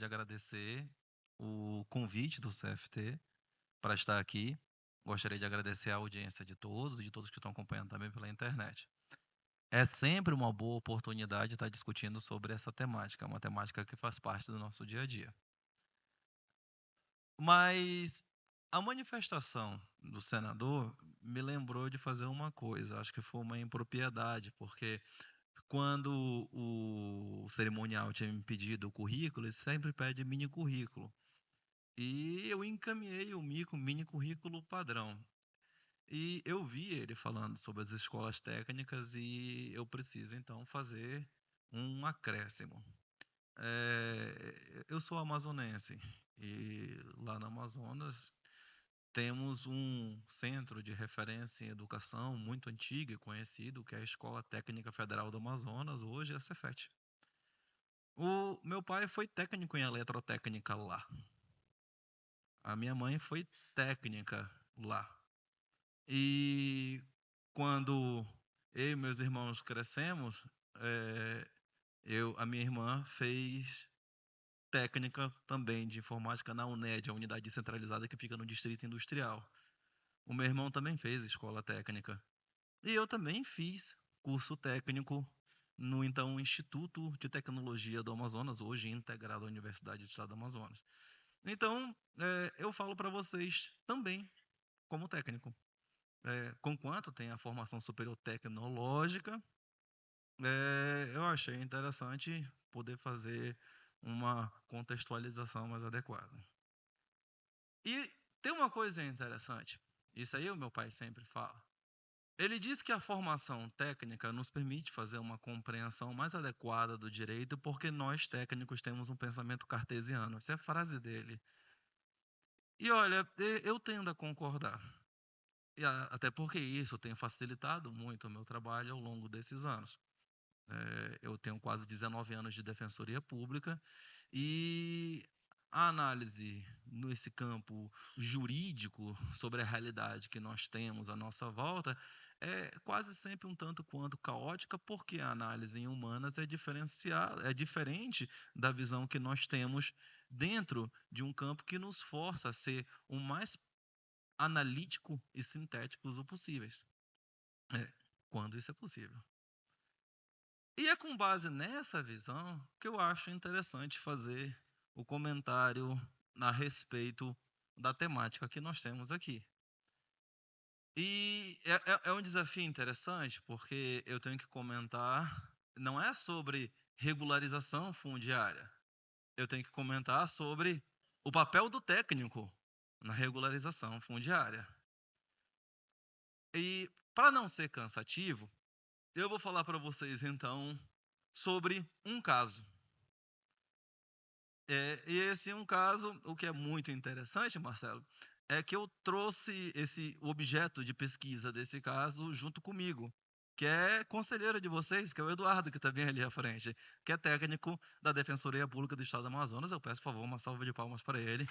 agradecer o convite do CFT para estar aqui. Gostaria de agradecer a audiência de todos e de todos que estão acompanhando também pela internet. É sempre uma boa oportunidade estar discutindo sobre essa temática, uma temática que faz parte do nosso dia a dia. Mas a manifestação do senador me lembrou de fazer uma coisa, acho que foi uma impropriedade, porque quando o cerimonial tinha me pedido o currículo, ele sempre pede mini currículo. E eu encaminhei o mini currículo padrão. E eu vi ele falando sobre as escolas técnicas e eu preciso então fazer um acréscimo. Eu sou amazonense e lá no Amazonas temos um centro de referência em educação muito antigo e conhecido, que é a Escola Técnica Federal do Amazonas, hoje é a Cefet. O meu pai foi técnico em eletrotécnica lá. A minha mãe foi técnica lá. E quando eu e meus irmãos crescemos, a minha irmã fez técnica também de informática na UNED, a unidade descentralizada que fica no Distrito Industrial. O meu irmão também fez escola técnica. E eu também fiz curso técnico no então Instituto de Tecnologia do Amazonas, hoje integrado à Universidade do Estado do Amazonas. Então, eu falo para vocês também como técnico. Conquanto tem a formação superior tecnológica, eu achei interessante poder fazer uma contextualização mais adequada. E tem uma coisa interessante, isso aí o meu pai sempre fala. Ele diz que a formação técnica nos permite fazer uma compreensão mais adequada do direito, porque nós técnicos temos um pensamento cartesiano. Essa é a frase dele. E olha, eu tendo a concordar. Até porque isso tem facilitado muito o meu trabalho ao longo desses anos. Eu tenho quase 19 anos de defensoria pública e a análise nesse campo jurídico sobre a realidade que nós temos à nossa volta é quase sempre um tanto quanto caótica, porque a análise em humanas é diferente da visão que nós temos dentro de um campo que nos força a ser o mais analítico e sintéticos o possíveis, quando isso é possível. E é com base nessa visão que eu acho interessante fazer o comentário a respeito da temática que nós temos aqui. E é um desafio interessante porque eu tenho que comentar, não é sobre regularização fundiária, eu tenho que comentar sobre o papel do técnico na regularização fundiária. E para não ser cansativo, eu vou falar para vocês então sobre um caso. E esse é um caso, o que é muito interessante, Marcelo, é que eu trouxe esse objeto de pesquisa desse caso junto comigo, que é conselheiro de vocês, que é o Eduardo, que está bem ali à frente, que é técnico da Defensoria Pública do Estado do Amazonas. Eu peço, por favor, uma salva de palmas para ele.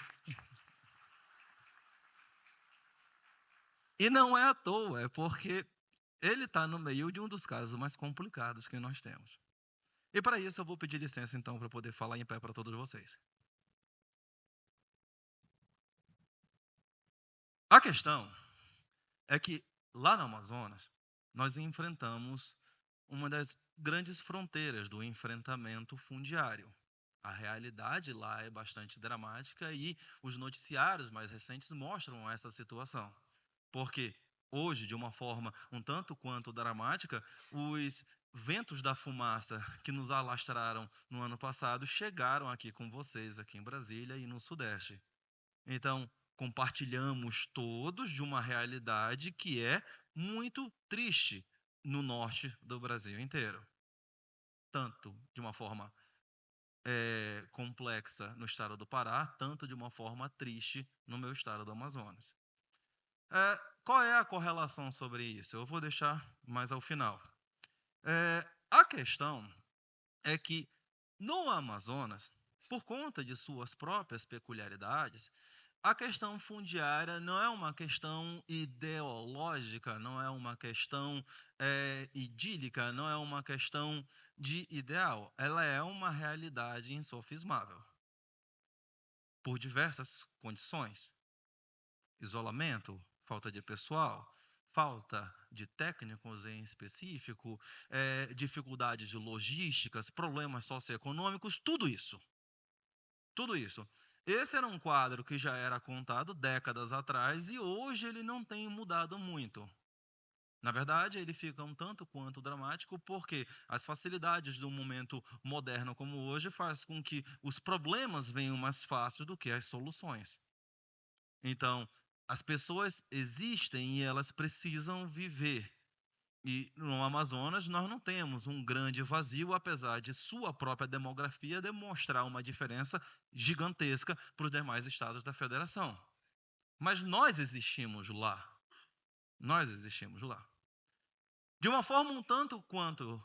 E não é à toa, é porque ele está no meio de um dos casos mais complicados que nós temos. E para isso eu vou pedir licença, então, para poder falar em pé para todos vocês. A questão é que lá no Amazonas, nós enfrentamos uma das grandes fronteiras do enfrentamento fundiário. A realidade lá é bastante dramática e os noticiários mais recentes mostram essa situação. Porque hoje, de uma forma um tanto quanto dramática, os ventos da fumaça que nos alastraram no ano passado chegaram aqui com vocês, aqui em Brasília e no Sudeste. Então, compartilhamos todos de uma realidade que é muito triste no norte do Brasil inteiro. Tanto de uma forma complexa no estado do Pará, tanto de uma forma triste no meu estado do Amazonas. Qual é a correlação sobre isso? Eu vou deixar mais ao final. A questão é que no Amazonas, por conta de suas próprias peculiaridades, a questão fundiária não é uma questão ideológica, não é uma questão idílica, não é uma questão de ideal. Ela é uma realidade insofismável. por diversas condições: isolamento, falta de pessoal, falta de técnicos em específico, dificuldades de logísticas, problemas socioeconômicos, tudo isso. Tudo isso. Esse era um quadro que já era contado décadas atrás e hoje ele não tem mudado muito. Na verdade, ele fica um tanto quanto dramático porque as facilidades do momento moderno como hoje faz com que os problemas venham mais fácil do que as soluções. Então, as pessoas existem e elas precisam viver. E no Amazonas nós não temos um grande vazio, apesar de sua própria demografia demonstrar uma diferença gigantesca para os demais estados da federação. Mas nós existimos lá. Nós existimos lá. De uma forma um tanto quanto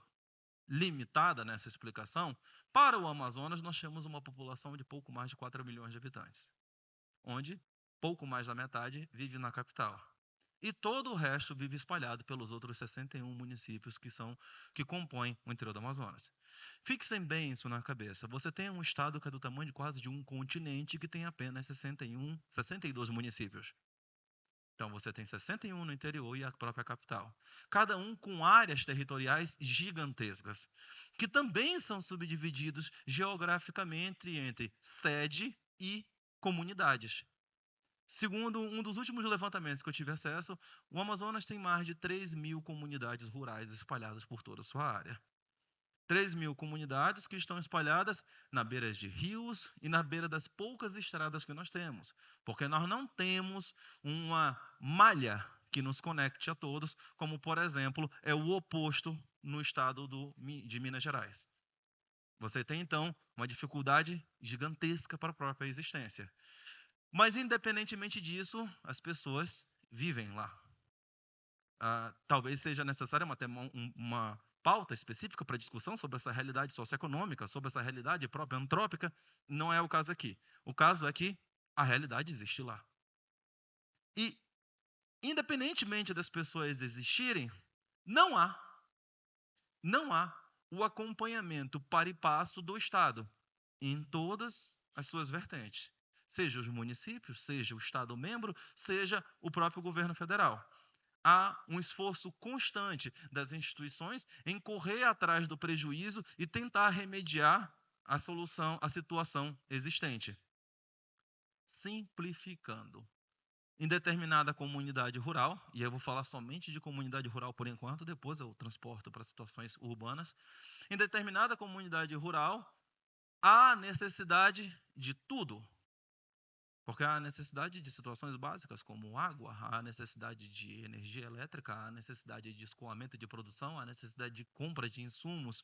limitada nessa explicação, para o Amazonas nós temos uma população de pouco mais de 4 milhões de habitantes, onde pouco mais da metade vive na capital. E todo o resto vive espalhado pelos outros 61 municípios que compõem o interior do Amazonas. Fixem bem isso na cabeça. Você tem um estado que é do tamanho de quase de um continente que tem apenas 62 municípios. Então você tem 61 no interior e a própria capital. Cada um com áreas territoriais gigantescas, que também são subdivididos geograficamente entre sede e comunidades. Segundo um dos últimos levantamentos que eu tive acesso, o Amazonas tem mais de 3.000 comunidades rurais espalhadas por toda a sua área. 3.000 comunidades que estão espalhadas na beira de rios e na beira das poucas estradas que nós temos, porque nós não temos uma malha que nos conecte a todos, como, por exemplo, é o oposto no estado de Minas Gerais. Você tem, então, uma dificuldade gigantesca para a própria existência. Mas, independentemente disso, as pessoas vivem lá. Talvez seja necessária uma pauta específica para discussão sobre essa realidade socioeconômica, sobre essa realidade própria antrópica. Não é o caso aqui. O caso é que a realidade existe lá. E, independentemente das pessoas existirem, não há o acompanhamento para e passo do Estado em todas as suas vertentes. Seja os municípios, seja o Estado membro, seja o próprio governo federal. Há um esforço constante das instituições em correr atrás do prejuízo e tentar remediar a situação existente. Simplificando. Em determinada comunidade rural, e eu vou falar somente de comunidade rural por enquanto, depois eu transporto para situações urbanas. Em determinada comunidade rural, há necessidade de tudo. Porque há necessidade de situações básicas, como água, há necessidade de energia elétrica, há necessidade de escoamento de produção, há necessidade de compra de insumos.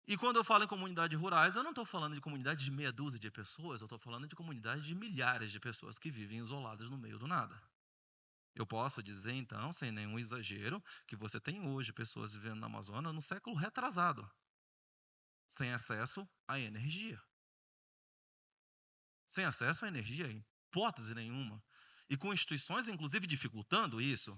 E quando eu falo em comunidades rurais, eu não estou falando de comunidades de meia dúzia de pessoas, eu estou falando de comunidades de milhares de pessoas que vivem isoladas no meio do nada. Eu posso dizer, então, sem nenhum exagero, que você tem hoje pessoas vivendo na Amazônia no século retrasado, sem acesso à energia. Sem acesso à energia, em hipótese nenhuma. E com instituições, inclusive, dificultando isso.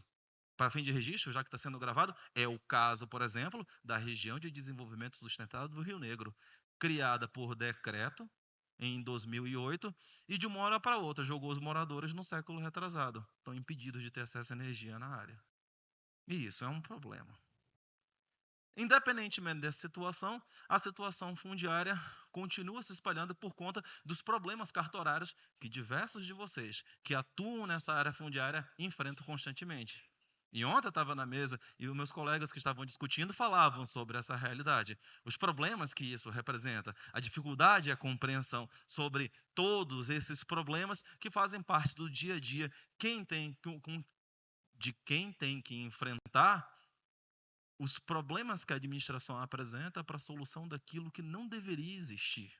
Para fim de registro, já que está sendo gravado, é o caso, por exemplo, da região de desenvolvimento sustentável do Rio Negro, criada por decreto em 2008 e de uma hora para outra jogou os moradores no século retrasado. Estão impedidos de ter acesso à energia na área. E isso é um problema. Independentemente dessa situação, a situação fundiária continua se espalhando por conta dos problemas cartorários que diversos de vocês que atuam nessa área fundiária enfrentam constantemente. E ontem eu estava na mesa e os meus colegas que estavam discutindo falavam sobre essa realidade, os problemas que isso representa, a dificuldade e a compreensão sobre todos esses problemas que fazem parte do dia a dia, de quem tem que enfrentar os problemas que a administração apresenta para a solução daquilo que não deveria existir.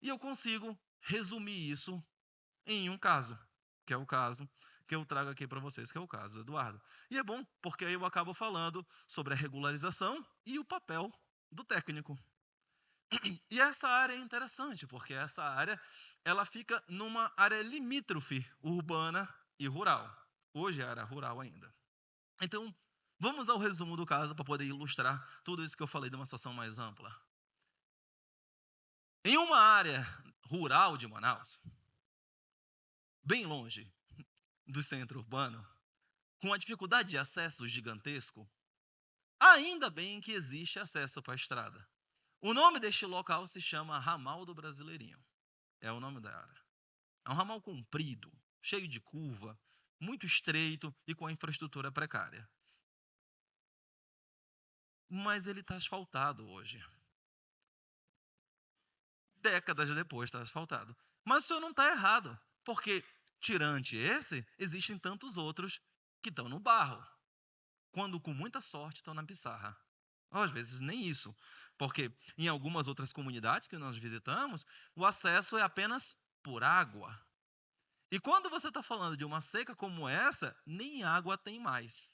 E eu consigo resumir isso em um caso, que é o caso que eu trago aqui para vocês, que é o caso do Eduardo. E é bom, porque aí eu acabo falando sobre a regularização e o papel do técnico. E essa área é interessante, porque essa área ela fica numa área limítrofe urbana e rural. Hoje é área rural ainda. Então, vamos ao resumo do caso para poder ilustrar tudo isso que eu falei de uma situação mais ampla. Em uma área rural de Manaus, bem longe do centro urbano, com a dificuldade de acesso gigantesco, ainda bem que existe acesso para a estrada. O nome deste local se chama Ramal do Brasileirinho. É o nome da área. É um ramal comprido, cheio de curva, muito estreito e com a infraestrutura precária. Mas ele está asfaltado hoje. Décadas depois está asfaltado. Mas o senhor não está errado, porque, tirante esse, existem tantos outros que estão no barro, quando com muita sorte estão na pissarra. Ou às vezes nem isso, porque em algumas outras comunidades que nós visitamos, o acesso é apenas por água. E quando você está falando de uma seca como essa, nem água tem mais.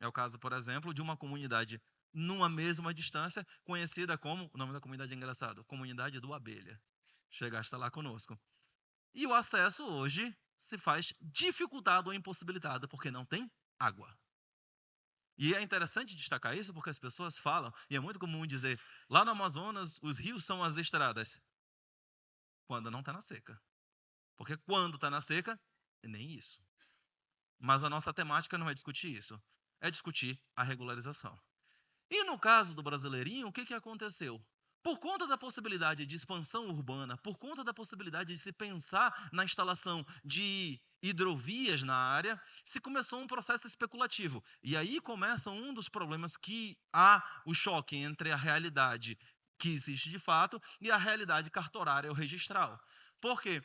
É o caso, por exemplo, de uma comunidade numa mesma distância, conhecida como, o nome da comunidade é engraçado, Comunidade do Abelha. Chegaste lá conosco. E o acesso hoje se faz dificultado ou impossibilitado, porque não tem água. E é interessante destacar isso, porque as pessoas falam, e é muito comum dizer, lá no Amazonas, os rios são as estradas, quando não está na seca. Porque quando está na seca, nem isso. Mas a nossa temática não é discutir isso, é discutir a regularização. E no caso do Brasileirinho, o que aconteceu? Por conta da possibilidade de expansão urbana, por conta da possibilidade de se pensar na instalação de hidrovias na área, se começou um processo especulativo. E aí começa um dos problemas que há o choque entre a realidade que existe de fato e a realidade cartorária ou registral. Por quê?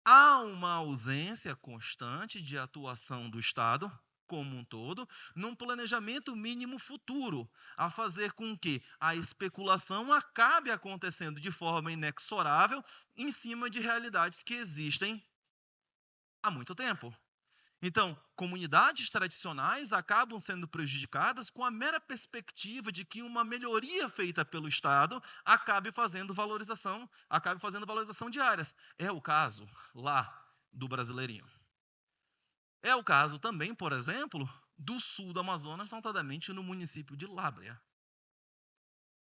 Há uma ausência constante de atuação do Estado como um todo, num planejamento mínimo futuro, a fazer com que a especulação acabe acontecendo de forma inexorável em cima de realidades que existem há muito tempo. Então, comunidades tradicionais acabam sendo prejudicadas com a mera perspectiva de que uma melhoria feita pelo Estado acabe fazendo valorização de áreas. É o caso lá do Brasileirinho. É o caso também, por exemplo, do sul do Amazonas, notadamente no município de Lábrea.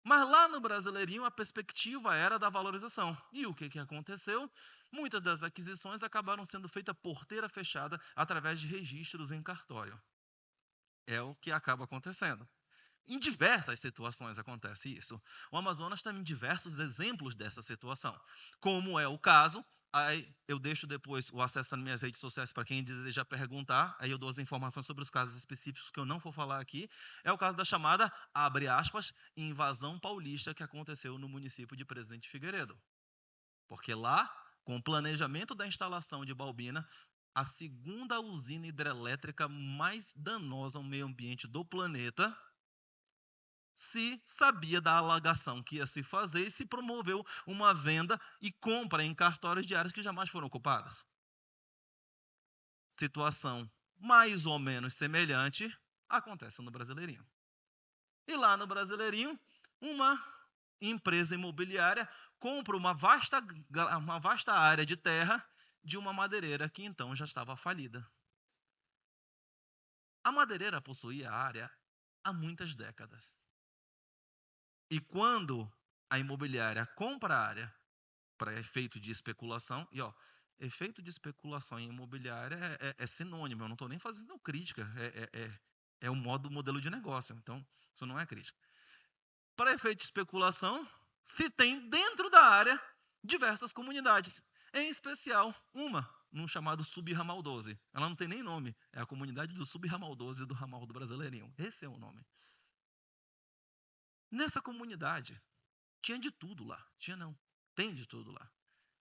Mas lá no Brasileirinho a perspectiva era da valorização. E o que aconteceu? Muitas das aquisições acabaram sendo feitas porteira fechada através de registros em cartório. É o que acaba acontecendo. Em diversas situações acontece isso. O Amazonas tem diversos exemplos dessa situação, como é o caso. Aí eu deixo depois o acesso às minhas redes sociais para quem deseja perguntar. Aí eu dou as informações sobre os casos específicos que eu não vou falar aqui. É o caso da chamada, abre aspas, invasão paulista que aconteceu no município de Presidente Figueiredo. Porque lá, com o planejamento da instalação de Baubina, a segunda usina hidrelétrica mais danosa ao meio ambiente do planeta, se sabia da alagação que ia se fazer e se promoveu uma venda e compra em cartórios de áreas que jamais foram ocupadas. Situação mais ou menos semelhante acontece no Brasileirinho. E lá no Brasileirinho, uma empresa imobiliária compra uma vasta área de terra de uma madeireira que então já estava falida. A madeireira possuía a área há muitas décadas. E quando a imobiliária compra a área para efeito de especulação, e efeito de especulação em imobiliária é sinônimo, eu não estou nem fazendo crítica, é o modelo de negócio, então isso não é crítica. Para efeito de especulação, se tem dentro da área diversas comunidades, em especial uma, num chamado Subramal 12. Ela não tem nem nome, é a comunidade do Subramal 12 do Ramal do Brasileirinho. Esse é o nome. Nessa comunidade, tinha de tudo lá. Tem de tudo lá.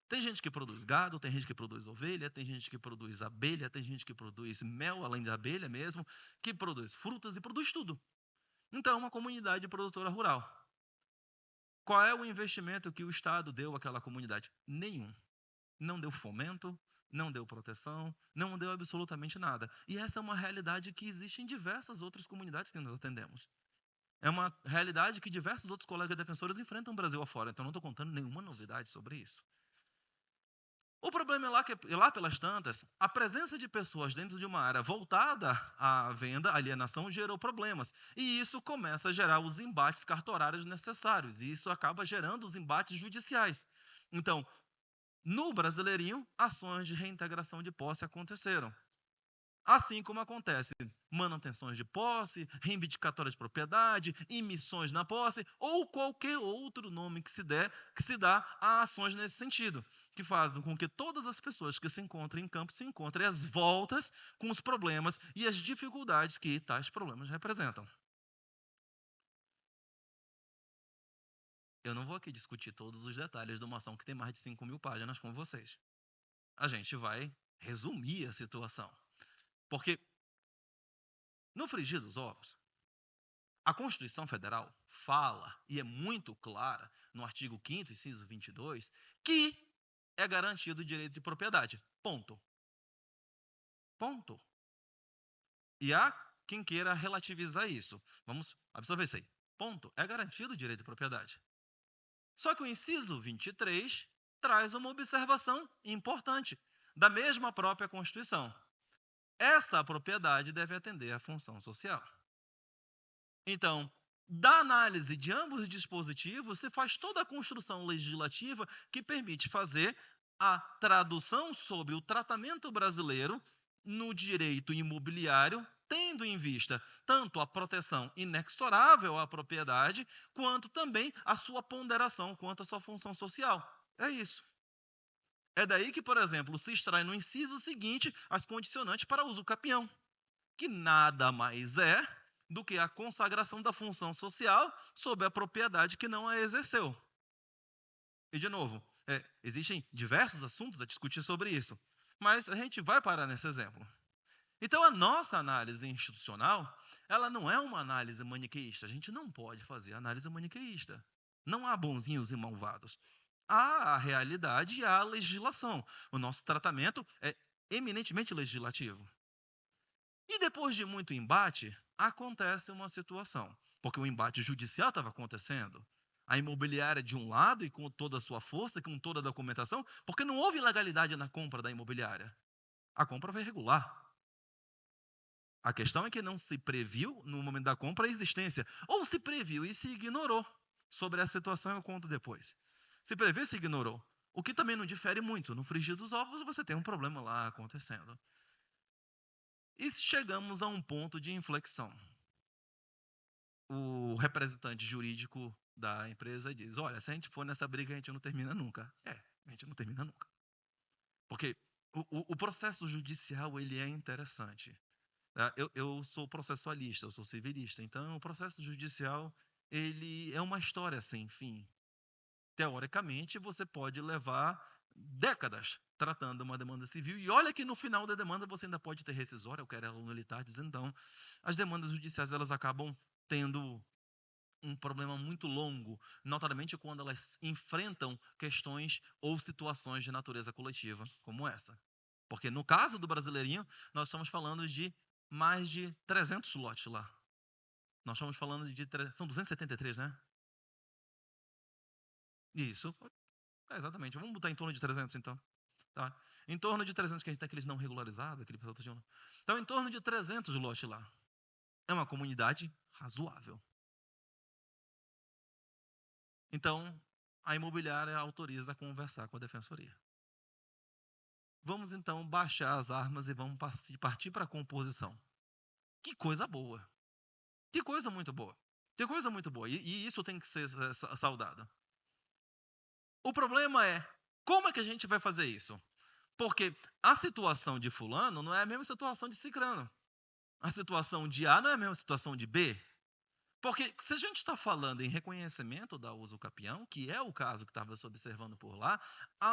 Tem gente que produz gado, tem gente que produz ovelha, tem gente que produz abelha, tem gente que produz mel, além da abelha mesmo, que produz frutas e produz tudo. Então, é uma comunidade produtora rural. Qual é o investimento que o Estado deu àquela comunidade? Nenhum. Não deu fomento, não deu proteção, não deu absolutamente nada. E essa é uma realidade que existe em diversas outras comunidades que nós atendemos. É uma realidade que diversos outros colegas defensores enfrentam o Brasil afora. Então, não estou contando nenhuma novidade sobre isso. O problema é que lá pelas tantas, a presença de pessoas dentro de uma área voltada à venda, à alienação, gerou problemas. E isso começa a gerar os embates cartorários necessários. E isso acaba gerando os embates judiciais. Então, no Brasileirinho, ações de reintegração de posse aconteceram. Assim como acontece manutenções de posse, reivindicatórias de propriedade, emissões na posse ou qualquer outro nome que se dá a ações nesse sentido, que fazem com que todas as pessoas que se encontram em campo se encontrem às voltas com os problemas e as dificuldades que tais problemas representam. Eu não vou aqui discutir todos os detalhes de uma ação que tem mais de 5.000 páginas com vocês. A gente vai resumir a situação. Porque no frigir dos ovos, a Constituição Federal fala, e é muito clara, no artigo 5º, inciso 22, que é garantido o direito de propriedade. Ponto. Ponto. E há quem queira relativizar isso. Vamos absorver isso aí. Ponto. É garantido o direito de propriedade. Só que o inciso 23 traz uma observação importante, da mesma própria Constituição. Essa propriedade deve atender à função social. Então, da análise de ambos os dispositivos, se faz toda a construção legislativa que permite fazer a tradução sobre o tratamento brasileiro no direito imobiliário, tendo em vista tanto a proteção inexorável à propriedade, quanto também a sua ponderação quanto à sua função social. É isso. É daí que, por exemplo, se extrai no inciso seguinte as condicionantes para uso capião, que nada mais é do que a consagração da função social sob a propriedade que não a exerceu. E, de novo, existem diversos assuntos a discutir sobre isso, mas a gente vai parar nesse exemplo. Então, a nossa análise institucional, ela não é uma análise maniqueísta. A gente não pode fazer análise maniqueísta. Não há bonzinhos e malvados. Há a realidade e há a legislação. O nosso tratamento é eminentemente legislativo. E depois de muito embate, acontece uma situação, porque o embate judicial estava acontecendo. A imobiliária de um lado e com toda a sua força, com toda a documentação, porque não houve ilegalidade na compra da imobiliária. A compra foi regular. A questão é que não se previu, no momento da compra, a existência. Ou se previu e se ignorou. Sobre a situação eu conto depois. Se previu e se ignorou. O que também não difere muito. No frigir dos ovos você tem um problema lá acontecendo. E chegamos a um ponto de inflexão. O representante jurídico da empresa diz: olha, se a gente for nessa briga, a gente não termina nunca. A gente não termina nunca. Porque o processo judicial ele é interessante. Eu sou processualista, eu sou civilista, então o processo judicial ele é uma história sem fim. Teoricamente, você pode levar décadas tratando uma demanda civil, e olha que no final da demanda você ainda pode ter rescisória ou querela nulitatis. Então, as demandas judiciais elas acabam tendo um problema muito longo, notadamente quando elas enfrentam questões ou situações de natureza coletiva, como essa. Porque no caso do Brasileirinho, nós estamos falando de mais de 300 lotes lá. Nós estamos falando de... São 273, né? Isso. Exatamente. Vamos botar em torno de 300, então. Tá? Em torno de 300, que a gente tem aqueles não regularizados, aquele pessoal tá. Então, em torno de 300 lotes lá. É uma comunidade razoável. Então, a imobiliária autoriza a conversar com a defensoria. Vamos, então, baixar as armas e vamos partir para a composição. Que coisa boa. Que coisa muito boa. Que coisa muito boa. E isso tem que ser saudado. O problema é, como é que a gente vai fazer isso? Porque a situação de fulano não é a mesma situação de cicrano. A situação de A não é a mesma situação de B. Porque se a gente está falando em reconhecimento da usucapião, que é o caso que estava se observando por lá,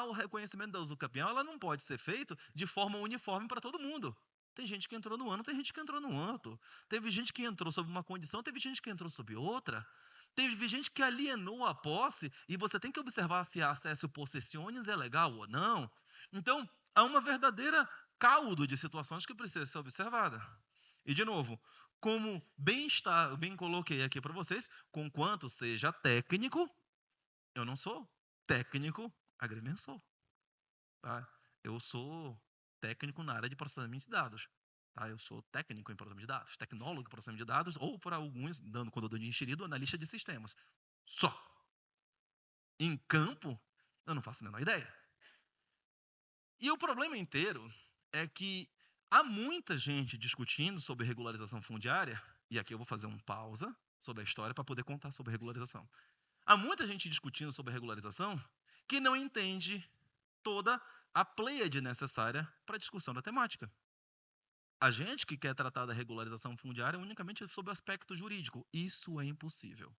o reconhecimento da usucapião ela não pode ser feito de forma uniforme para todo mundo. Tem gente que entrou no ano, tem gente que entrou no outro. Teve gente que entrou sob uma condição, teve gente que entrou sob outra. Teve gente que alienou a posse e você tem que observar se a acesso possessiones é legal ou não. Então, há uma verdadeira caldo de situações que precisa ser observada. E, de novo, como bem coloquei aqui para vocês, conquanto seja técnico, eu não sou técnico agrimensor. Tá? Eu sou técnico na área de processamento de dados. Tá? Eu sou técnico em processamento de dados, tecnólogo em processamento de dados, ou para alguns, quando eu dou de enxerido, analista de sistemas. Só. Em campo, Eu não faço a menor ideia. E o problema inteiro é que há muita gente discutindo sobre regularização fundiária, e aqui eu vou fazer um pausa sobre a história para poder contar sobre regularização. Há muita gente discutindo sobre regularização que não entende toda a pleiade necessária para a discussão da temática. A gente que quer tratar da regularização fundiária unicamente sobre o aspecto jurídico. Isso é impossível.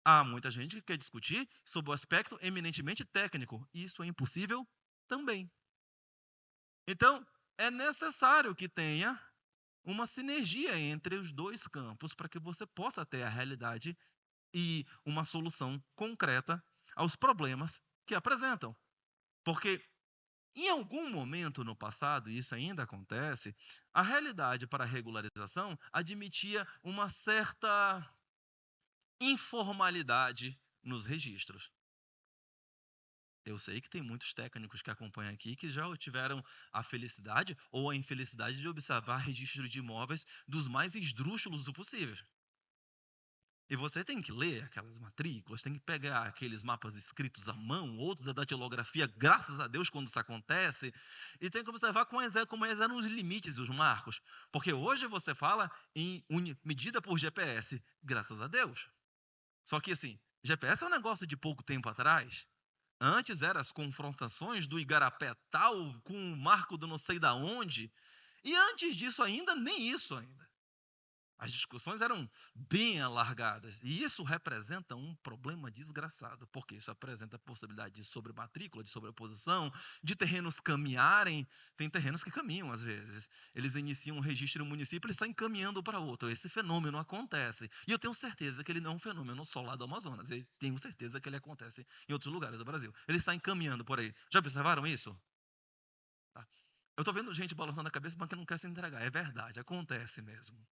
Há muita gente que quer discutir sobre o aspecto eminentemente técnico. Isso é impossível também. Então, é necessário que tenha uma sinergia entre os dois campos para que você possa ter a realidade e uma solução concreta aos problemas que apresentam. Porque em algum momento no passado, e isso ainda acontece, a realidade para a regularização admitia uma certa informalidade nos registros. Eu sei que tem muitos técnicos que acompanham aqui que já tiveram a felicidade ou a infelicidade de observar registros de imóveis dos mais esdrúxulos possíveis. E você tem que ler aquelas matrículas, tem que pegar aqueles mapas escritos à mão, outros é datilografia, graças a Deus quando isso acontece, e tem que observar como eram os limites e os marcos. Porque hoje você fala em medida por GPS, graças a Deus. Só que assim, GPS é um negócio de pouco tempo atrás. Antes eram as confrontações do igarapé tal com o marco do não sei da onde. E antes disso ainda, nem isso ainda. As discussões eram bem alargadas. E isso representa um problema desgraçado, porque isso apresenta a possibilidade de sobrematrícula, de sobreposição, de terrenos caminharem. Tem terrenos que caminham às vezes. Eles iniciam um registro no município e saem caminhando para outro. Esse fenômeno acontece. E eu tenho certeza que ele não é um fenômeno só lá do Amazonas. Eu tenho certeza que ele acontece em outros lugares do Brasil. Eles saem caminhando por aí. Já observaram isso? Tá. Eu estou vendo gente balançando a cabeça, mas que não quer se entregar. É verdade, acontece mesmo.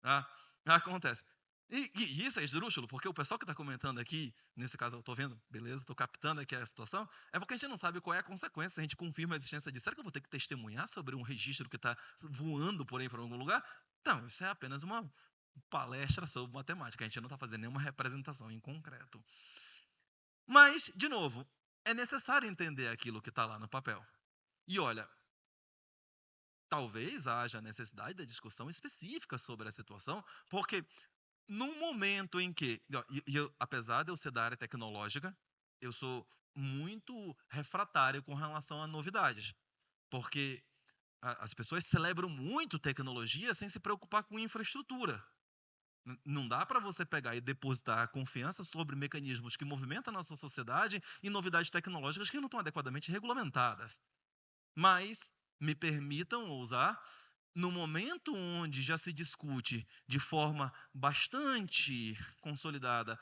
Ah, acontece. E isso é esdrúxulo, porque o pessoal que está comentando aqui, nesse caso eu estou vendo, beleza, estou captando aqui a situação, é porque a gente não sabe qual é a consequência, se a gente confirma a existência disso. Será que eu vou ter que testemunhar sobre um registro que está voando por aí para algum lugar? Não, isso é apenas uma palestra sobre matemática, a gente não está fazendo nenhuma representação em concreto. Mas, de novo, é necessário entender aquilo que está lá no papel. E olha, talvez haja necessidade da discussão específica sobre a situação, porque num momento em que, apesar de eu ser da área tecnológica, eu sou muito refratário com relação a novidades, porque as pessoas celebram muito tecnologia sem se preocupar com infraestrutura. Não dá para você pegar e depositar confiança sobre mecanismos que movimentam a nossa sociedade em novidades tecnológicas que não estão adequadamente regulamentadas. Mas me permitam ousar, no momento onde já se discute de forma bastante consolidada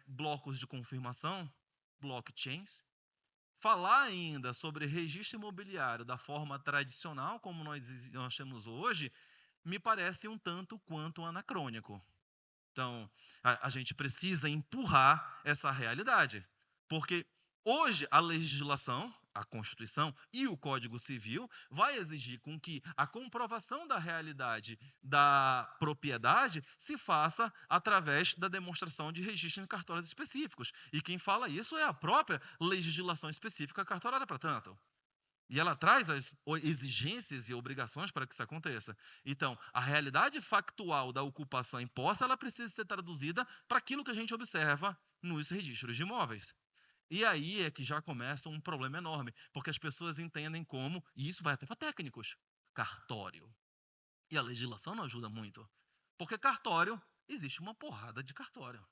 blocos de confirmação, blockchains, falar ainda sobre registro imobiliário da forma tradicional como nós temos hoje, me parece um tanto quanto anacrônico. Então, a gente precisa empurrar essa realidade, porque hoje a legislação, a Constituição e o Código Civil vai exigir com que a comprovação da realidade da propriedade se faça através da demonstração de registro em cartórios específicos. E quem fala isso é a própria legislação específica cartorária, para tanto. E ela traz as exigências e obrigações para que isso aconteça. Então, a realidade factual da ocupação em posse, ela precisa ser traduzida para aquilo que a gente observa nos registros de imóveis. E aí é que já começa um problema enorme, porque as pessoas entendem como, e isso vai até para técnicos, cartório. E a legislação não ajuda muito, porque cartório, existe uma porrada de cartório.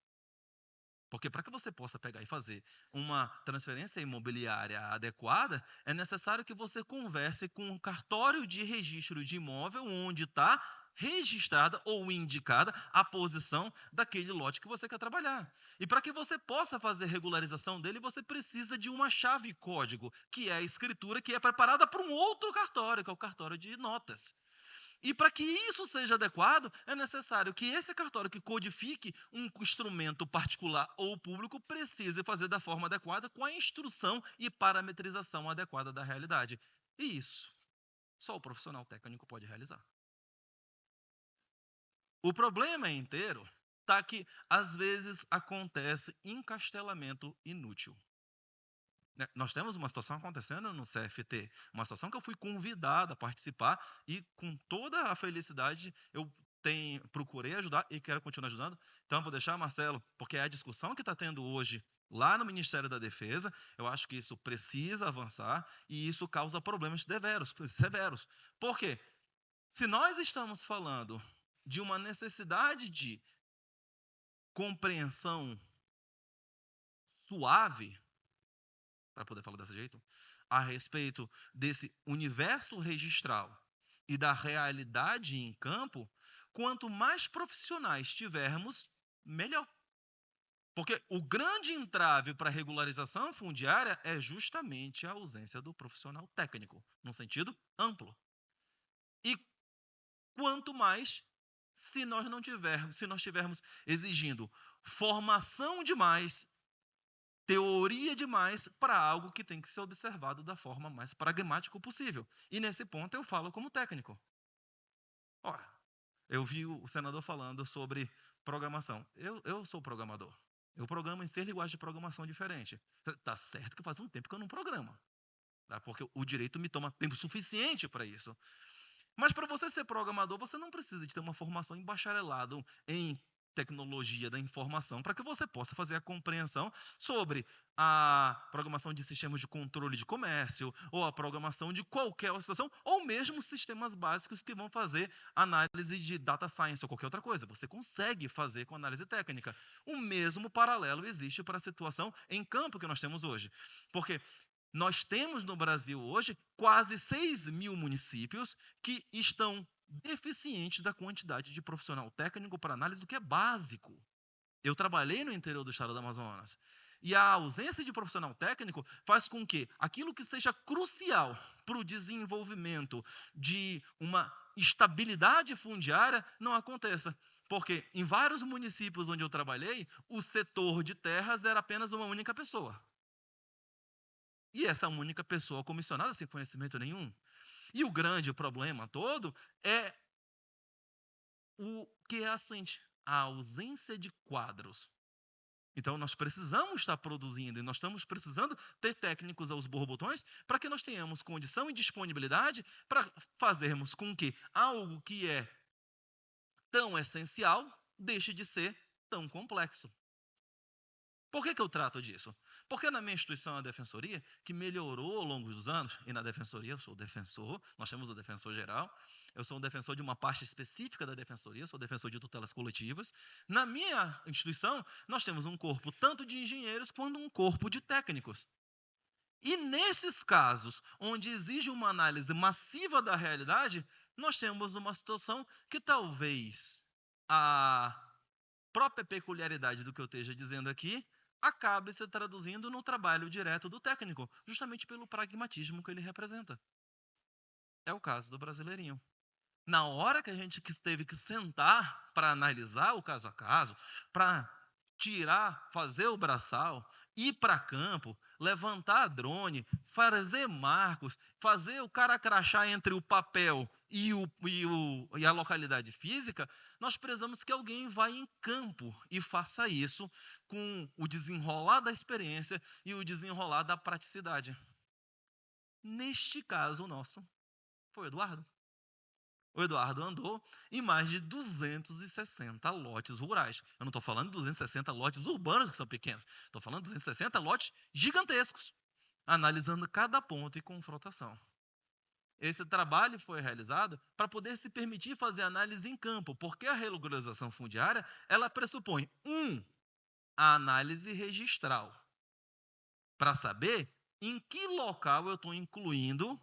Porque para que você possa pegar e fazer uma transferência imobiliária adequada, é necessário que você converse com um cartório de registro de imóvel onde está registrada ou indicada a posição daquele lote que você quer trabalhar. E para que você possa fazer regularização dele, você precisa de uma chave código, que é a escritura que é preparada para um outro cartório, que é o cartório de notas. E para que isso seja adequado, é necessário que esse cartório que codifique um instrumento particular ou público precise fazer da forma adequada com a instrução e parametrização adequada da realidade. E isso só o profissional técnico pode realizar. O problema inteiro está que às vezes acontece encastelamento inútil. Né, nós temos uma situação acontecendo no CFT, uma situação que eu fui convidado a participar e com toda a felicidade eu procurei ajudar e quero continuar ajudando. Então eu vou deixar, Marcelo, porque é a discussão que está tendo hoje lá no Ministério da Defesa, eu acho que isso precisa avançar e isso causa problemas severos. Por quê? Se nós estamos falando de uma necessidade de compreensão suave, para poder falar desse jeito, a respeito desse universo registral e da realidade em campo, quanto mais profissionais tivermos, melhor. Porque o grande entrave para a regularização fundiária é justamente a ausência do profissional técnico, num sentido amplo. E quanto mais se nós tivermos exigindo formação demais, teoria demais para algo que tem que ser observado da forma mais pragmática possível. E nesse ponto eu falo como técnico. Ora, eu vi o senador falando sobre programação. Eu sou programador. Eu programo em 6 linguagens de programação diferentes. Tá certo que faz um tempo que eu não programo. Tá? Porque o direito me toma tempo suficiente para isso. Mas para você ser programador, você não precisa de ter uma formação em bacharelado em tecnologia da informação para que você possa fazer a compreensão sobre a programação de sistemas de controle de comércio ou a programação de qualquer outra situação, ou mesmo sistemas básicos que vão fazer análise de data science ou qualquer outra coisa. Você consegue fazer com análise técnica. O mesmo paralelo existe para a situação em campo que nós temos hoje. Porque nós temos no Brasil hoje quase 6 mil municípios que estão deficientes da quantidade de profissional técnico para análise do que é básico. Eu trabalhei no interior do estado do Amazonas. E a ausência de profissional técnico faz com que aquilo que seja crucial para o desenvolvimento de uma estabilidade fundiária não aconteça. Porque em vários municípios onde eu trabalhei, o setor de terras era apenas uma única pessoa. E essa única pessoa comissionada sem conhecimento nenhum. E o grande problema todo é o que é a seguinte, a ausência de quadros. Então nós precisamos estar produzindo e nós estamos precisando ter técnicos aos borbotões para que nós tenhamos condição e disponibilidade para fazermos com que algo que é tão essencial deixe de ser tão complexo. Por que eu trato disso? Porque na minha instituição, a Defensoria, que melhorou ao longo dos anos, e na Defensoria eu sou defensor, nós temos o defensor geral, eu sou um defensor de uma parte específica da Defensoria, sou defensor de tutelas coletivas. Na minha instituição, nós temos um corpo tanto de engenheiros quanto um corpo de técnicos. E nesses casos, onde exige uma análise massiva da realidade, nós temos uma situação que talvez a própria peculiaridade do que eu esteja dizendo aqui acabe se traduzindo no trabalho direto do técnico, justamente pelo pragmatismo que ele representa. É o caso do Brasileirinho. Na hora que a gente teve que sentar para analisar o caso a caso, para tirar, fazer o braçal, ir para campo, levantar drone, fazer marcos, fazer o cara crachar entre o papel e a localidade física, nós precisamos que alguém vá em campo e faça isso com o desenrolar da experiência e o desenrolar da praticidade. Neste caso nosso, foi o Eduardo. O Eduardo andou em mais de 260 lotes rurais. Eu não estou falando de 260 lotes urbanos que são pequenos. Estou falando de 260 lotes gigantescos, analisando cada ponto e confrontação. Esse trabalho foi realizado para poder se permitir fazer análise em campo, porque a regularização fundiária ela pressupõe, a análise registral, para saber em que local eu estou incluindo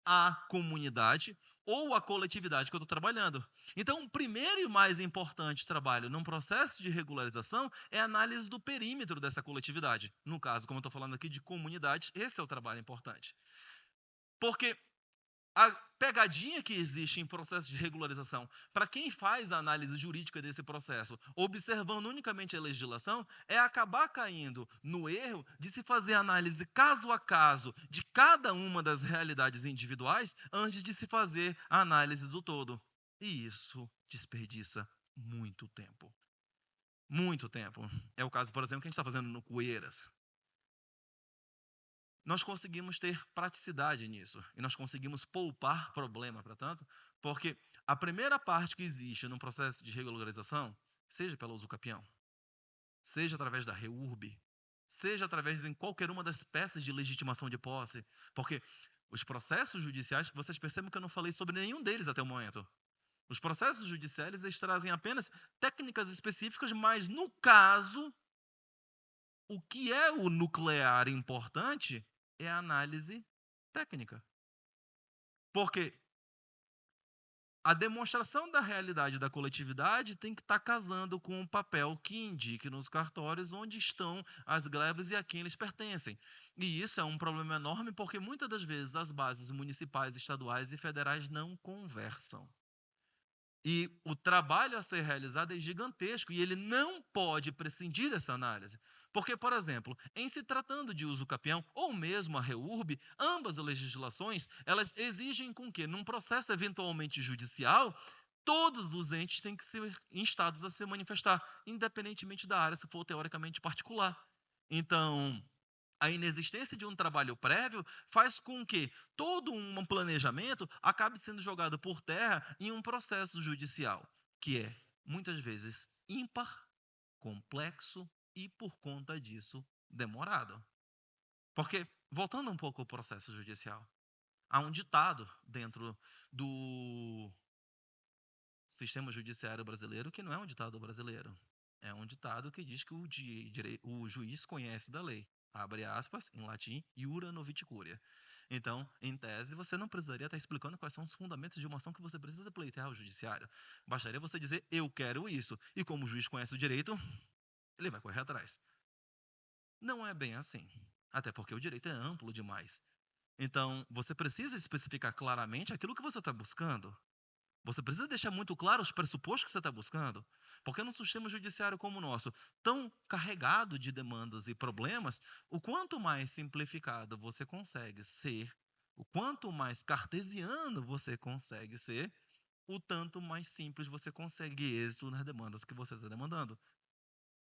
a comunidade ou a coletividade que eu estou trabalhando. Então, o primeiro e mais importante trabalho num processo de regularização é a análise do perímetro dessa coletividade. No caso, como eu estou falando aqui de comunidade, esse é o trabalho importante. Porque a pegadinha que existe em processo de regularização, para quem faz a análise jurídica desse processo, observando unicamente a legislação, é acabar caindo no erro de se fazer análise caso a caso de cada uma das realidades individuais antes de se fazer a análise do todo. E isso desperdiça muito tempo. Muito tempo. É o caso, por exemplo, que a gente está fazendo no Cueiras. nós conseguimos ter praticidade nisso e nós conseguimos poupar problema, portanto, porque a primeira parte que existe no processo de regularização, seja pela usucapião, seja através da REURB, seja através de qualquer uma das peças de legitimação de posse, porque os processos judiciais, vocês percebem que eu não falei sobre nenhum deles até o momento. Os processos judiciais, eles trazem apenas técnicas específicas, mas no caso, o que é o nuclear importante é a análise técnica. Porque a demonstração da realidade da coletividade tem que estar casando com o papel que indique nos cartórios onde estão as greves e a quem eles pertencem. E isso é um problema enorme porque muitas das vezes as bases municipais, estaduais e federais não conversam. E o trabalho a ser realizado é gigantesco e ele não pode prescindir dessa análise. Porque, por exemplo, em se tratando de uso capião ou mesmo a REURB, ambas as legislações, elas exigem com que, num processo eventualmente judicial, todos os entes têm que ser instados a se manifestar, independentemente da área, se for teoricamente particular. Então, a inexistência de um trabalho prévio faz com que todo um planejamento acabe sendo jogado por terra em um processo judicial, que é, muitas vezes, ímpar, complexo e, por conta disso, demorado. Porque, voltando um pouco ao processo judicial, há um ditado dentro do sistema judiciário brasileiro que não é um ditado brasileiro. É um ditado que diz que o juiz conhece da lei. Abre aspas, em latim, iura novit curia. Então, em tese, você não precisaria estar explicando quais são os fundamentos de uma ação que você precisa pleitear ao judiciário. Bastaria você dizer, eu quero isso. E como o juiz conhece o direito, ele vai correr atrás. Não é bem assim. Até porque o direito é amplo demais. Então, você precisa especificar claramente aquilo que você está buscando. Você precisa deixar muito claro os pressupostos que você está buscando. Porque num sistema judiciário como o nosso, tão carregado de demandas e problemas, o quanto mais simplificado você consegue ser, o quanto mais cartesiano você consegue ser, o tanto mais simples você consegue êxito nas demandas que você está demandando.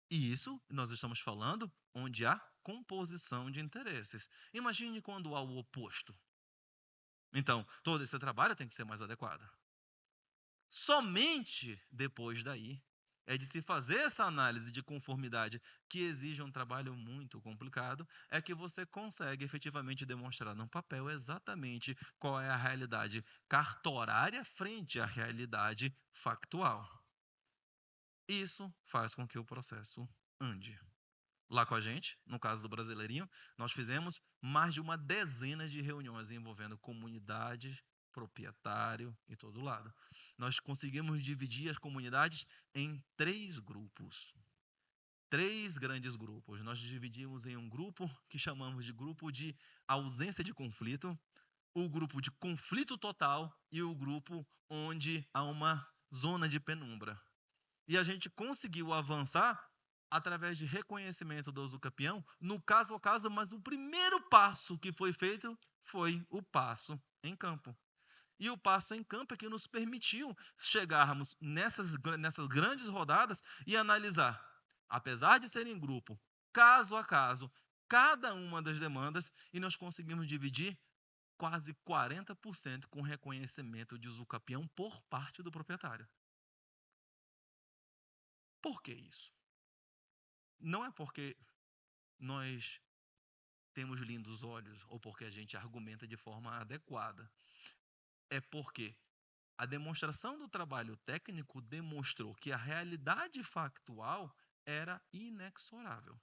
E isso nós estamos falando onde há composição de interesses. Imagine quando há o oposto. Então, todo esse trabalho tem que ser mais adequado. Somente depois daí é de se fazer essa análise de conformidade que exige um trabalho muito complicado, é que você consegue efetivamente demonstrar no papel exatamente qual é a realidade cartorária frente à realidade factual. Isso faz com que o processo ande. Lá com a gente, no caso do Brasileirinho, nós fizemos mais de uma dezena de reuniões envolvendo comunidade, proprietário e todo lado. Nós conseguimos dividir as comunidades em 3 grupos. 3 grandes grupos. Nós dividimos em um grupo que chamamos de grupo de ausência de conflito, o grupo de conflito total e o grupo onde há uma zona de penumbra. E a gente conseguiu avançar através de reconhecimento do usucapião, no caso a caso, mas o primeiro passo que foi feito foi o passo em campo. E o passo em campo é que nos permitiu chegarmos nessas grandes rodadas e analisar, apesar de serem em grupo, caso a caso, cada uma das demandas, e nós conseguimos dividir quase 40% com reconhecimento de usucapião por parte do proprietário. Por que isso? Não é porque nós temos lindos olhos ou porque a gente argumenta de forma adequada. É porque a demonstração do trabalho técnico demonstrou que a realidade factual era inexorável.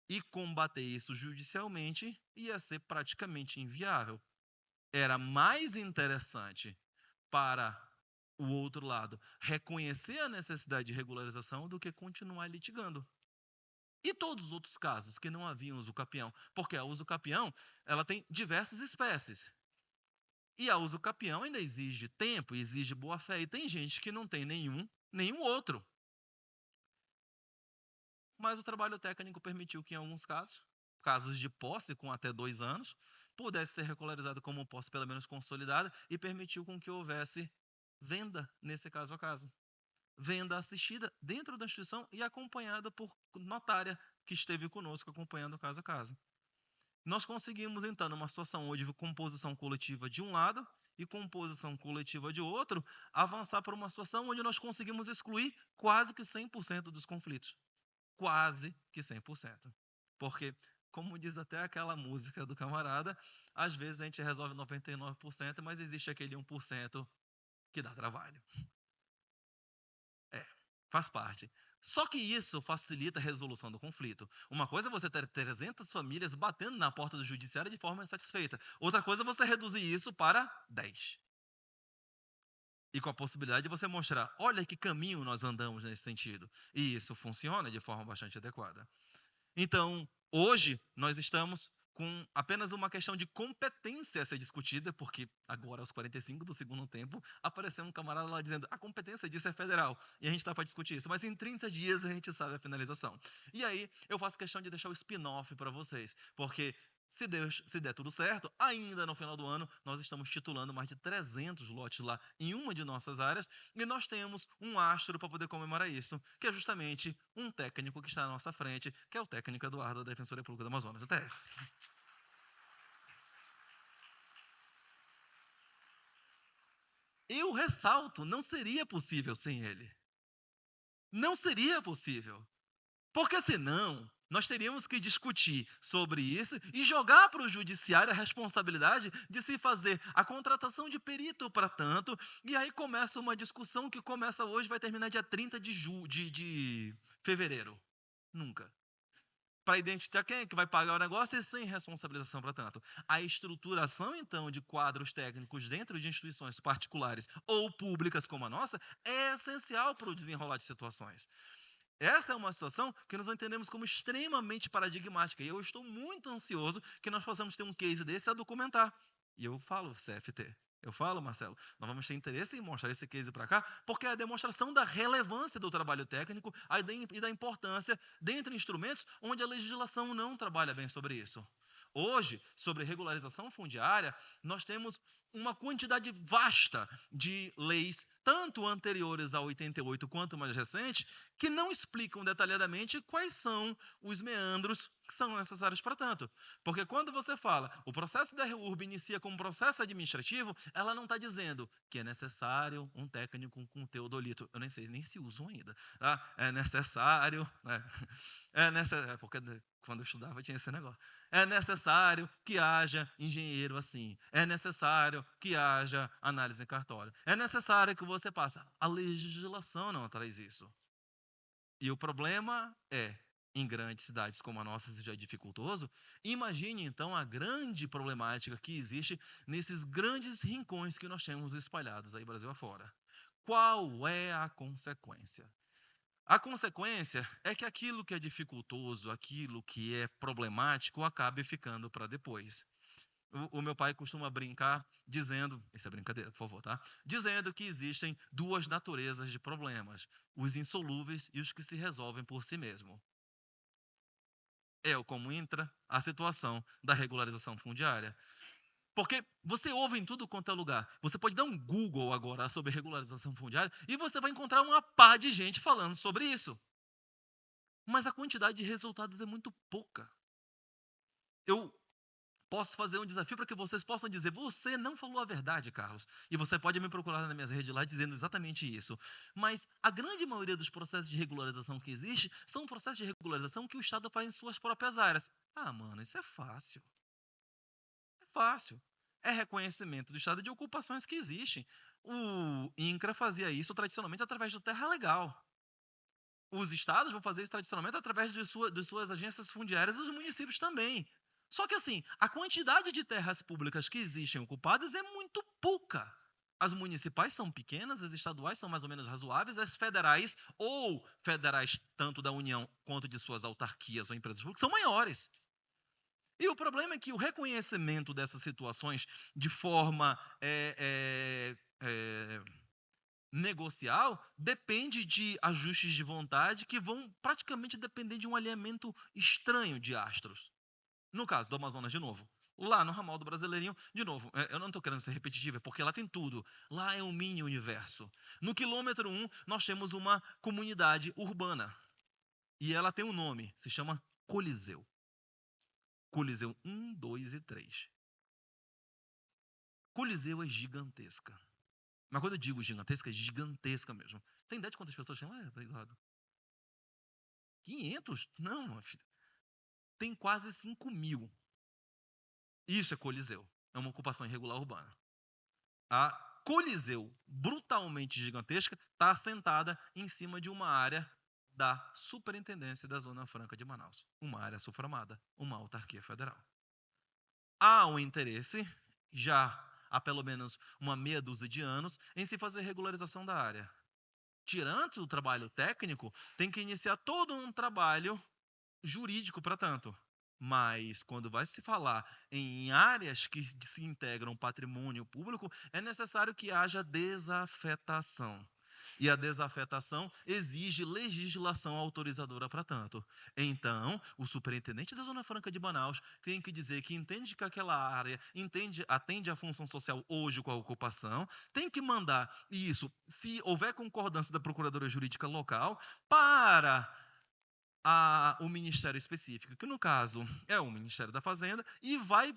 E combater isso judicialmente ia ser praticamente inviável. Era mais interessante para o outro lado reconhecer a necessidade de regularização do que continuar litigando. E todos os outros casos que não haviam usucapião? Porque a usucapião, ela tem diversas espécies. E a usucapião ainda exige tempo, exige boa-fé. E tem gente que não tem nenhum outro. Mas o trabalho técnico permitiu que, em alguns casos de posse com até 2 anos, pudesse ser regularizado como posse pelo menos consolidada e permitiu com que houvesse venda nesse caso a caso. Venda assistida dentro da instituição e acompanhada por notária que esteve conosco acompanhando caso a caso. nós conseguimos, então, numa situação onde composição coletiva de um lado e composição coletiva de outro, avançar para uma situação onde nós conseguimos excluir quase que 100% dos conflitos. Quase que 100%. Porque, como diz até aquela música do camarada, às vezes a gente resolve 99%, mas existe aquele 1% que dá trabalho. É, faz parte. Só que isso facilita a resolução do conflito. Uma coisa é você ter 300 famílias batendo na porta do judiciário de forma insatisfeita. Outra coisa é você reduzir isso para 10. E com a possibilidade de você mostrar, olha que caminho nós andamos nesse sentido. E isso funciona de forma bastante adequada. Então, hoje, nós estamos com apenas uma questão de competência a ser discutida, porque agora, aos 45 do segundo tempo, apareceu um camarada lá dizendo a competência disso é federal, e a gente está para discutir isso, mas em 30 dias a gente sabe a finalização. E aí, eu faço questão de deixar o spin-off para vocês, porque se der tudo certo, ainda no final do ano, nós estamos titulando mais de 300 lotes lá em uma de nossas áreas, e nós temos um astro para poder comemorar isso, que é justamente um técnico que está à nossa frente, que é o técnico Eduardo da Defensoria Pública do Amazonas, o TF. Eu ressalto, não seria possível sem ele. Não seria possível. Porque senão, nós teríamos que discutir sobre isso e jogar para o judiciário a responsabilidade de se fazer a contratação de perito para tanto, e aí começa uma discussão que começa hoje, vai terminar dia 30 de fevereiro. Nunca. Para identificar quem é que vai pagar o negócio e sem responsabilização para tanto. A estruturação, então, de quadros técnicos dentro de instituições particulares ou públicas como a nossa é essencial para o desenrolar de situações. Essa é uma situação que nós entendemos como extremamente paradigmática. E eu estou muito ansioso que nós possamos ter um case desse a documentar. E eu falo, CFT, eu falo, Marcelo, nós vamos ter interesse em mostrar esse case para cá, porque é a demonstração da relevância do trabalho técnico e da importância dentre instrumentos onde a legislação não trabalha bem sobre isso. Hoje, sobre regularização fundiária, nós temos uma quantidade vasta de leis, tanto anteriores a 88 quanto mais recentes, que não explicam detalhadamente quais são os meandros que são necessários para tanto. Porque quando você fala, o processo da REURB inicia como processo administrativo, ela não está dizendo que é necessário um técnico com teodolito. Eu nem sei nem se usam ainda. Tá? É necessário, né? Porque quando eu estudava tinha esse negócio. É necessário que haja engenheiro assim. É necessário que haja análise em cartório. É necessário que você passe. A legislação não traz isso. E o problema é, em grandes cidades como a nossa, isso já é dificultoso. Imagine, então, a grande problemática que existe nesses grandes rincões que nós temos espalhados aí Brasil afora. Qual é a consequência? A consequência é que aquilo que é dificultoso, aquilo que é problemático, acabe ficando para depois. O meu pai costuma brincar dizendo, isso é brincadeira, por favor, tá? Dizendo que existem duas naturezas de problemas, os insolúveis e os que se resolvem por si mesmo. É o como entra a situação da regularização fundiária. Porque você ouve em tudo quanto é lugar. Você pode dar um Google agora sobre regularização fundiária e você vai encontrar uma pá de gente falando sobre isso. Mas a quantidade de resultados é muito pouca. Eu posso fazer um desafio para que vocês possam dizer: você não falou a verdade, Carlos. E você pode me procurar nas minhas redes lá dizendo exatamente isso. Mas a grande maioria dos processos de regularização que existe são processos de regularização que o Estado faz em suas próprias áreas. Ah, mano, isso é fácil. É fácil. É reconhecimento do Estado de ocupações que existem. O INCRA fazia isso tradicionalmente através do Terra Legal. Os estados vão fazer isso tradicionalmente através de suas agências fundiárias e os municípios também. Só que assim, a quantidade de terras públicas que existem ocupadas é muito pouca. As municipais são pequenas, as estaduais são mais ou menos razoáveis, as federais, ou federais tanto da União quanto de suas autarquias ou empresas públicas, são maiores. E o problema é que o reconhecimento dessas situações de forma negocial depende de ajustes de vontade que vão praticamente depender de um alinhamento estranho de astros. No caso do Amazonas, de novo. Lá no ramal do Brasileirinho, de novo, eu não estou querendo ser repetitivo, é porque lá tem tudo. Lá é um mini universo. No quilômetro 1, nós temos uma comunidade urbana. E ela tem um nome, se chama Coliseu. Coliseu 1, 2 e 3. Coliseu é gigantesca. Mas quando eu digo gigantesca, é gigantesca mesmo. Tem ideia de quantas pessoas tem lá, Eduardo? 500? Não, minha filha. Tem quase 5.000. Isso é Coliseu. É uma ocupação irregular urbana. A Coliseu, brutalmente gigantesca, está assentada em cima de uma área da Superintendência da Zona Franca de Manaus. Uma área suframada, uma autarquia federal. Há um interesse, já há pelo menos uma meia dúzia de anos, em se fazer regularização da área. Tirando o trabalho técnico, tem que iniciar todo um trabalho jurídico para tanto. Mas, quando vai se falar em áreas que se integram patrimônio público, é necessário que haja desafetação. E a desafetação exige legislação autorizadora para tanto. Então, o superintendente da Zona Franca de Manaus tem que dizer que entende que aquela área atende à função social hoje com a ocupação, tem que mandar isso, se houver concordância da Procuradoria Jurídica local, para o Ministério específico, que no caso é o Ministério da Fazenda, e vai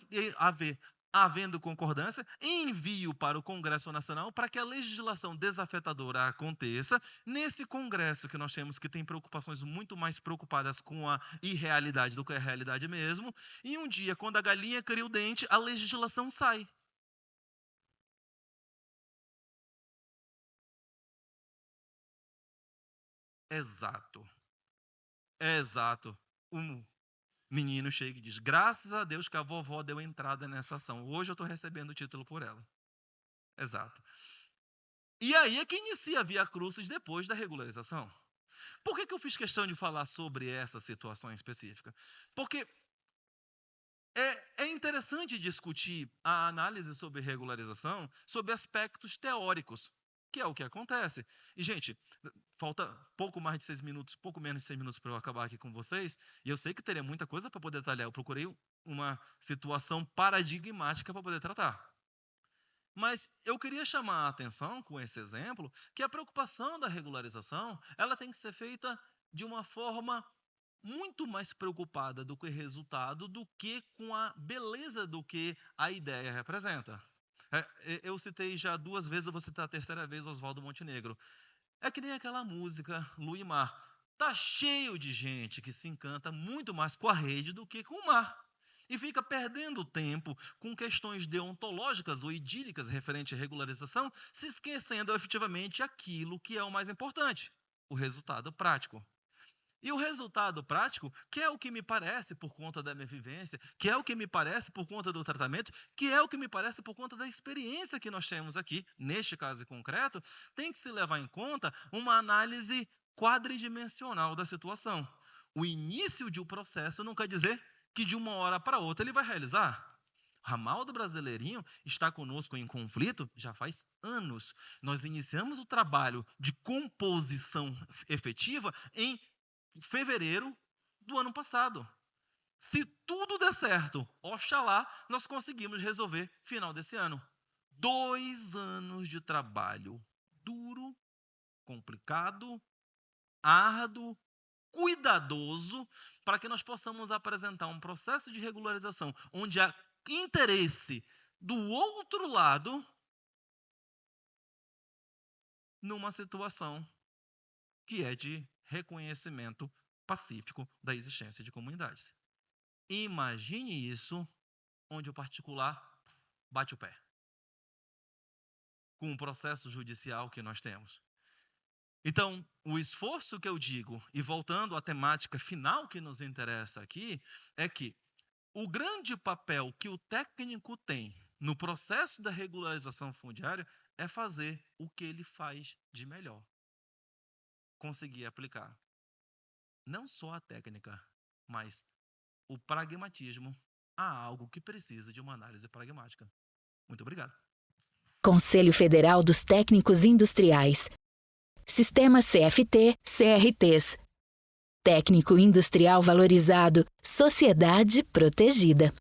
havendo concordância, envio para o Congresso Nacional para que a legislação desafetadora aconteça. Nesse Congresso que nós temos, que tem preocupações muito mais preocupadas com a irrealidade do que a realidade mesmo, e um dia, quando a galinha cria o dente, a legislação sai. Exato. Exato. Um menino chega e diz: graças a Deus que a vovó deu entrada nessa ação. Hoje eu estou recebendo o título por ela. Exato. E aí é que inicia a Via Crucis depois da regularização. Por que eu fiz questão de falar sobre essa situação específica? Porque é interessante discutir a análise sobre regularização sobre aspectos teóricos, que é o que acontece. E, gente, falta pouco mais de 6 minutos, pouco menos de 6 minutos para eu acabar aqui com vocês, e eu sei que teria muita coisa para poder detalhar. Eu procurei uma situação paradigmática para poder tratar. Mas eu queria chamar a atenção com esse exemplo que a preocupação da regularização ela tem que ser feita de uma forma muito mais preocupada do que o resultado, do que com a beleza do que a ideia representa. Eu citei já 2 vezes, eu vou citar a terceira vez Oswaldo Montenegro. É que nem aquela música Lua e Mar. Tá cheio de gente que se encanta muito mais com a rede do que com o mar. E fica perdendo tempo com questões deontológicas ou idílicas referente à regularização, se esquecendo efetivamente aquilo que é o mais importante, o resultado prático. E o resultado prático, que é o que me parece por conta da minha vivência, que é o que me parece por conta do tratamento, que é o que me parece por conta da experiência que nós temos aqui, neste caso concreto, tem que se levar em conta uma análise quadridimensional da situação. O início de um processo não quer dizer que de uma hora para outra ele vai realizar. Ramal do Brasileirinho está conosco em conflito já faz anos. Nós iniciamos o trabalho de composição efetiva em fevereiro do ano passado. Se tudo der certo, oxalá, nós conseguimos resolver final desse ano. 2 anos de trabalho duro, complicado, árduo, cuidadoso, para que nós possamos apresentar um processo de regularização onde há interesse do outro lado numa situação que é de reconhecimento pacífico da existência de comunidades. Imagine isso onde o particular bate o pé. Com o processo judicial que nós temos. Então, o esforço que eu digo, e voltando à temática final que nos interessa aqui, é que o grande papel que o técnico tem no processo da regularização fundiária é fazer o que ele faz de melhor. Conseguir aplicar não só a técnica, mas o pragmatismo a algo que precisa de uma análise pragmática. Muito obrigado. Conselho Federal dos Técnicos Industriais. Sistema CFT-CRTs. Técnico industrial valorizado. Sociedade protegida.